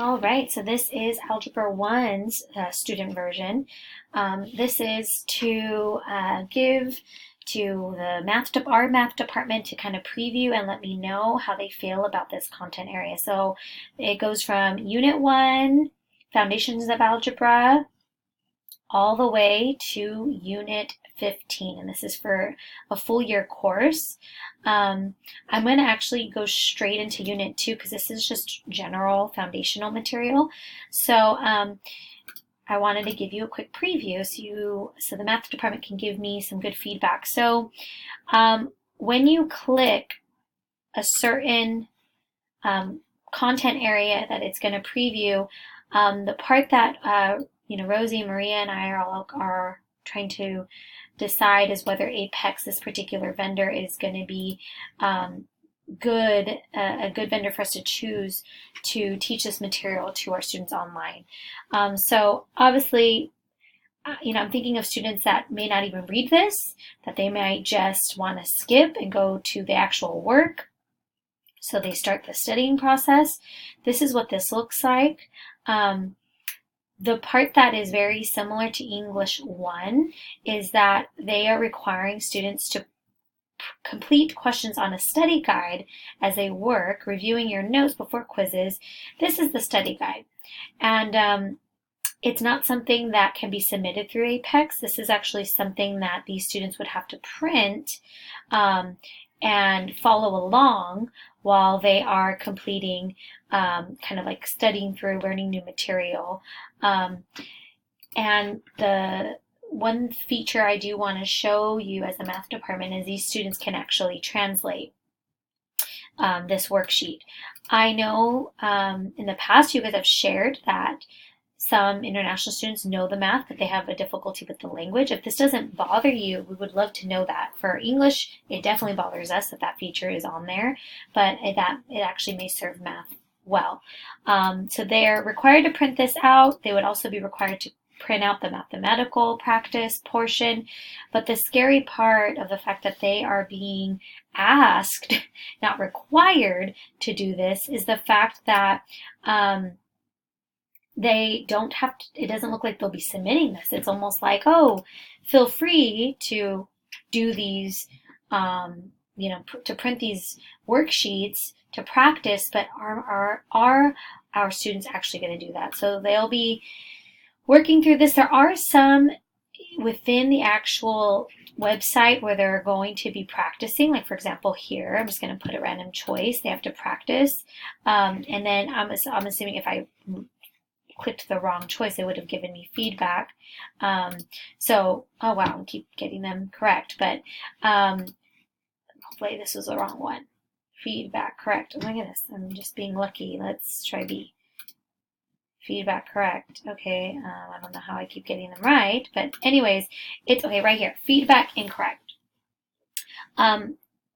All right, so this is Algebra 1's student version. This is to give to our math department to kind of preview and let me know how they feel about this content area. So it goes from Unit 1, Foundations of Algebra, all the way to Unit 15, and this is for a full year course. I'm going to actually go straight into Unit 2 because this is just general foundational material. So I wanted to give you a quick preview so the math department can give me some good feedback. So when you click a certain content area that it's going to preview, the part that Rosie, Maria, and I are trying to decide is whether Apex, this particular vendor, is going to be a good vendor for us to choose to teach this material to our students online. So obviously, I'm thinking of students that may not even read this, that they might just want to skip and go to the actual work. So they start the studying process. This is what this looks like. The part that is very similar to English 1 is that they are requiring students to complete questions on a study guide as they work, reviewing your notes before quizzes. This is the study guide. And it's not something that can be submitted through Apex. This is actually something that these students would have to print and follow along while they are completing kind of like studying through, learning new material. And the one feature I do want to show you as the math department is these students can actually translate this worksheet. I know in the past you guys have shared that some international students know the math, but they have a difficulty with the language. If this doesn't bother you, we would love to know that. For English, it definitely bothers us that feature is on there, but it actually may serve math well. So they're required to print this out. They would also be required to print out the mathematical practice portion. But the scary part of the fact that they are being asked, not required to do this, is the fact that they don't have to, it doesn't look like they'll be submitting this. It's almost like, oh, feel free to do these, to print these worksheets to practice, but are our students actually going to do that? So they'll be working through this. There are some within the actual website where they're going to be practicing, like for example here, I'm just going to put a random choice. They have to practice, and then I'm assuming if I clicked the wrong choice, it would have given me feedback. Oh wow, I keep getting them correct, but hopefully this was the wrong one. Feedback correct. Oh my goodness, I'm just being lucky. Let's try B. Feedback correct. Okay, I don't know how I keep getting them right, but anyways, it's okay right here. Feedback incorrect.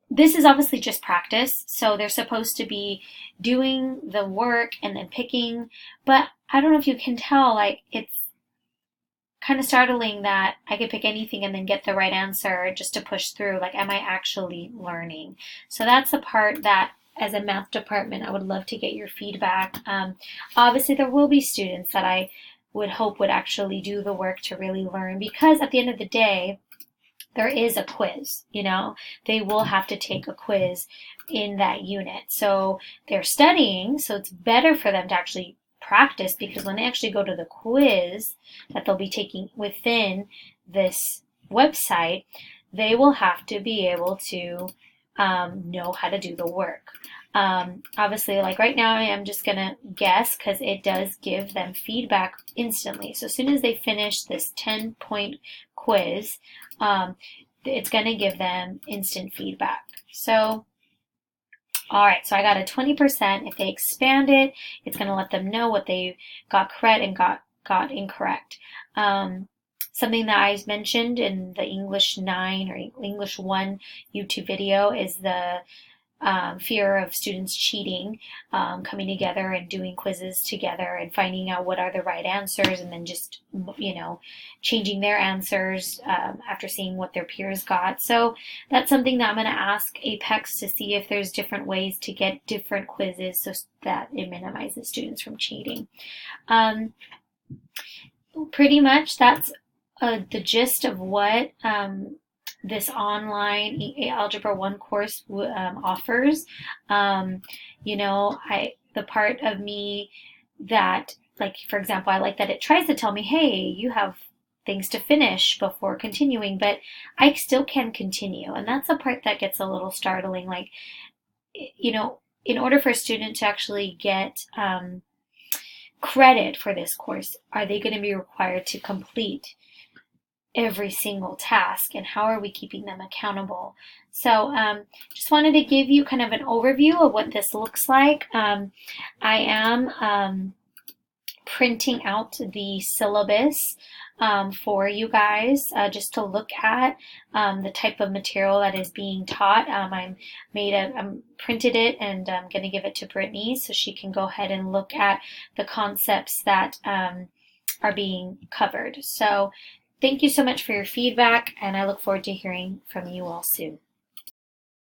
This is obviously just practice, so they're supposed to be doing the work and then picking, but I don't know if you can tell, like, it's kind of startling that I could pick anything and then get the right answer just to push through. Like, am I actually learning? So that's the part that, as a math department, I would love to get your feedback. Obviously, there will be students that I would hope would actually do the work to really learn, because at the end of the day, there is a quiz, they will have to take a quiz in that unit. So they're studying, so it's better for them to actually practice, because when they actually go to the quiz that they'll be taking within this website, they will have to be able to know how to do the work. Obviously, like right now, I am just going to guess because it does give them feedback instantly. So as soon as they finish this 10-point quiz, it's going to give them instant feedback. So, all right, so I got a 20%. If they expand it, it's going to let them know what they got correct and got incorrect. Something that I mentioned in the English 9 or English 1 YouTube video is the fear of students cheating, coming together and doing quizzes together and finding out what are the right answers, and then just, changing their answers after seeing what their peers got. So that's something that I'm going to ask Apex to see if there's different ways to get different quizzes so that it minimizes students from cheating. Pretty much that's the gist of what this online Algebra 1 course offers. The part of me that, like, for example, I like that it tries to tell me, hey, you have things to finish before continuing, but I still can continue. And that's the part that gets a little startling. Like, in order for a student to actually get credit for this course, are they going to be required to complete every single task, and how are we keeping them accountable? So just wanted to give you kind of an overview of what this looks like. I am printing out the syllabus for you guys just to look at the type of material that is being taught. I printed it, and I'm going to give it to Brittany so she can go ahead and look at the concepts that are being covered. So thank you so much for your feedback, and I look forward to hearing from you all soon.